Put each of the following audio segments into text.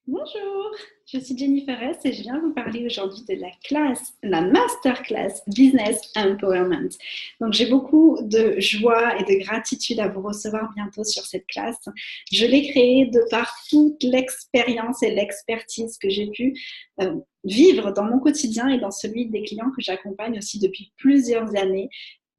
Bonjour, je suis Jennifer S et je viens vous parler aujourd'hui de la masterclass Business Empowerment. Donc j'ai beaucoup de joie et de gratitude à vous recevoir bientôt sur cette classe. Je l'ai créée de par toute l'expérience et l'expertise que j'ai pu vivre dans mon quotidien et dans celui des clients que j'accompagne aussi depuis plusieurs années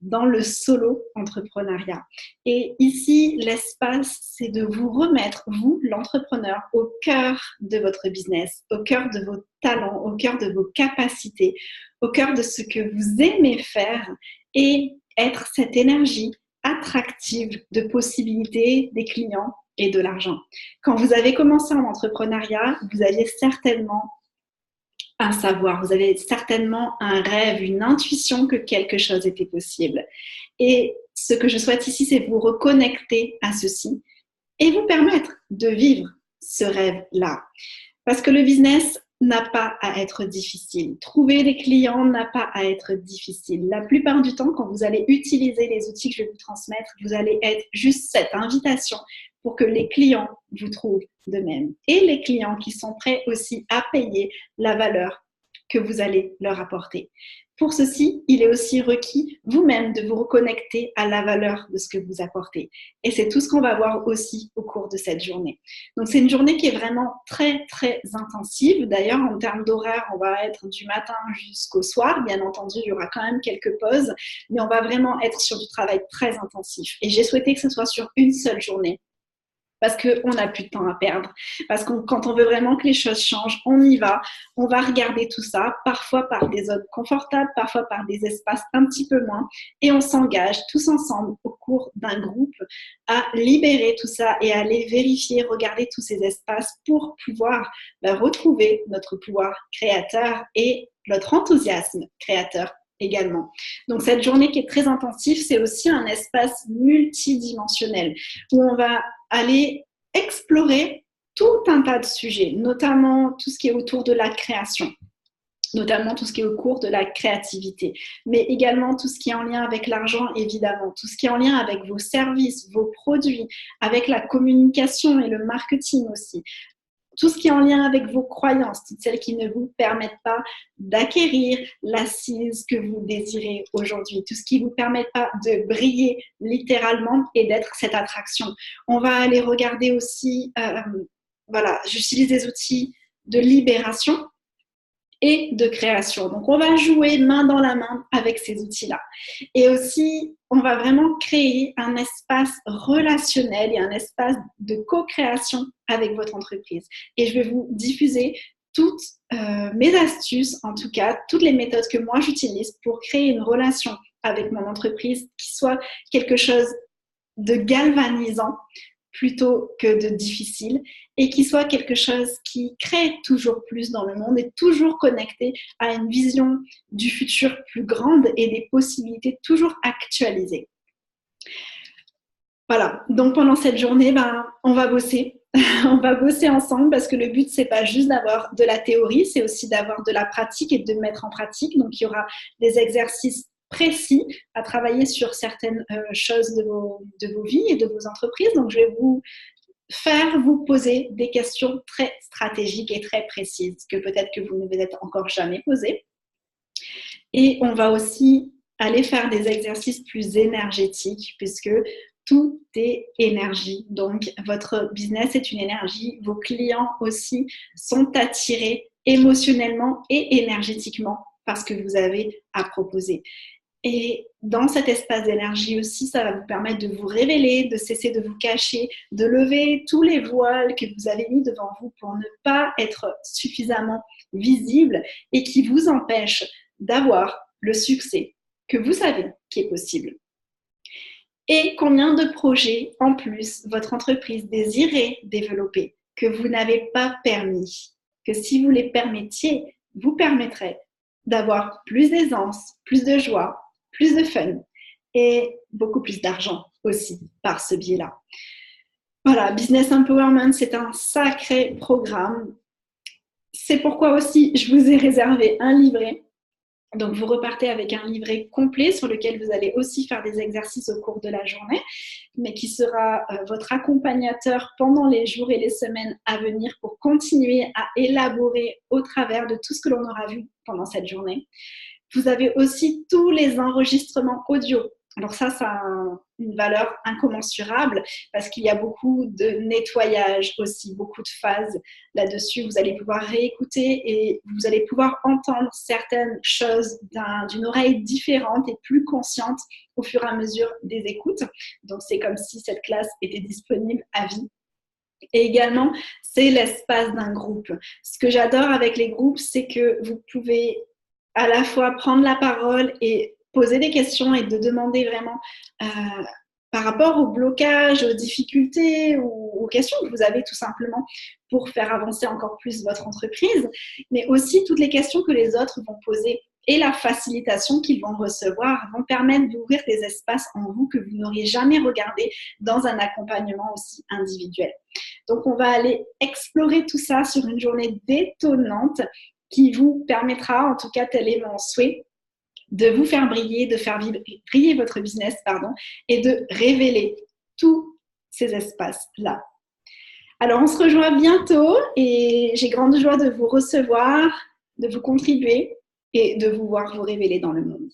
dans le solo entrepreneuriat. Et ici, l'espace, c'est de vous remettre, vous, l'entrepreneur, au cœur de votre business, au cœur de vos talents, au cœur de vos capacités, au cœur de ce que vous aimez faire et être cette énergie attractive de possibilités des clients et de l'argent. Quand vous avez commencé en entrepreneuriat, vous aviez certainement un savoir, vous avez certainement un rêve, une intuition que quelque chose était possible. Et ce que je souhaite ici, c'est vous reconnecter à ceci et vous permettre de vivre ce rêve-là. Parce que le business n'a pas à être difficile. Trouver des clients n'a pas à être difficile. La plupart du temps, quand vous allez utiliser les outils que je vais vous transmettre, vous allez être juste cette invitation pour que les clients vous trouvent de même. Et les clients qui sont prêts aussi à payer la valeur que vous allez leur apporter. Pour ceci, il est aussi requis vous-même de vous reconnecter à la valeur de ce que vous apportez. Et c'est tout ce qu'on va voir aussi au cours de cette journée. Donc, c'est une journée qui est vraiment très, très intensive. D'ailleurs, en termes d'horaire, on va être du matin jusqu'au soir. Bien entendu, il y aura quand même quelques pauses, mais on va vraiment être sur du travail très intensif. Et j'ai souhaité que ce soit sur une seule journée, parce qu'on n'a plus de temps à perdre. Parce que quand on veut vraiment que les choses changent, on va regarder tout ça, parfois par des zones confortables, parfois par des espaces un petit peu moins, et on s'engage tous ensemble au cours d'un groupe à libérer tout ça et à aller vérifier, regarder tous ces espaces pour pouvoir retrouver notre pouvoir créateur et notre enthousiasme créateur également. Donc cette journée qui est très intensive, c'est aussi un espace multidimensionnel où on va aller explorer tout un tas de sujets, notamment tout ce qui est autour de la création, notamment tout ce qui est au cours de la créativité, mais également tout ce qui est en lien avec l'argent, évidemment, tout ce qui est en lien avec vos services, vos produits, avec la communication et le marketing aussi. Tout ce qui est en lien avec vos croyances, toutes celles qui ne vous permettent pas d'acquérir l'assise que vous désirez aujourd'hui, tout ce qui ne vous permet pas de briller littéralement et d'être cette attraction. On va aller regarder aussi, voilà, j'utilise des outils de libération et de création. Donc, on va jouer main dans la main avec ces outils-là. Et aussi, on va vraiment créer un espace relationnel et un espace de co-création avec votre entreprise. Et je vais vous diffuser toutes mes astuces, en tout cas, toutes les méthodes que moi j'utilise pour créer une relation avec mon entreprise qui soit quelque chose de galvanisant plutôt que de difficile et qui soit quelque chose qui crée toujours plus dans le monde et toujours connecté à une vision du futur plus grande et des possibilités toujours actualisées. Voilà, donc pendant cette journée, on va bosser. On va bosser ensemble parce que le but, c'est pas juste d'avoir de la théorie, c'est aussi d'avoir de la pratique et de mettre en pratique. Donc, il y aura des exercices précis à travailler sur certaines choses de vos vies et de vos entreprises. Donc, je vais vous poser des questions très stratégiques et très précises que peut-être que vous ne vous êtes encore jamais posées. Et on va aussi aller faire des exercices plus énergétiques puisque tout est énergie. Donc, votre business est une énergie. Vos clients aussi sont attirés émotionnellement et énergétiquement par ce que vous avez à proposer. Et dans cet espace d'énergie aussi, ça va vous permettre de vous révéler, de cesser de vous cacher, de lever tous les voiles que vous avez mis devant vous pour ne pas être suffisamment visible et qui vous empêchent d'avoir le succès que vous savez qui est possible. Et combien de projets en plus votre entreprise désirait développer que vous n'avez pas permis, que si vous les permettiez, vous permettrait d'avoir plus d'aisance, plus de joie, plus de fun et beaucoup plus d'argent aussi par ce biais-là. Voilà, Business Empowerment, c'est un sacré programme. C'est pourquoi aussi je vous ai réservé un livret Donc, vous repartez avec un livret complet sur lequel vous allez aussi faire des exercices au cours de la journée, mais qui sera votre accompagnateur pendant les jours et les semaines à venir pour continuer à élaborer au travers de tout ce que l'on aura vu pendant cette journée. Vous avez aussi tous les enregistrements audio. Alors ça a une valeur incommensurable parce qu'il y a beaucoup de nettoyage aussi, beaucoup de phases là-dessus. Vous allez pouvoir réécouter et vous allez pouvoir entendre certaines choses d'une oreille différente et plus consciente au fur et à mesure des écoutes. Donc c'est comme si cette classe était disponible à vie. Et également, c'est l'espace d'un groupe. Ce que j'adore avec les groupes, c'est que vous pouvez à la fois prendre la parole et poser des questions et de demander vraiment par rapport aux blocages, aux difficultés ou aux questions que vous avez tout simplement pour faire avancer encore plus votre entreprise, mais aussi toutes les questions que les autres vont poser et la facilitation qu'ils vont recevoir vont permettre d'ouvrir des espaces en vous que vous n'auriez jamais regardé dans un accompagnement aussi individuel. Donc, on va aller explorer tout ça sur une journée détonnante qui vous permettra, en tout cas tel est mon souhait, de vous faire briller, de faire briller votre business, et de révéler tous ces espaces-là. Alors, on se rejoint bientôt et j'ai grande joie de vous recevoir, de vous contribuer et de vous voir vous révéler dans le monde.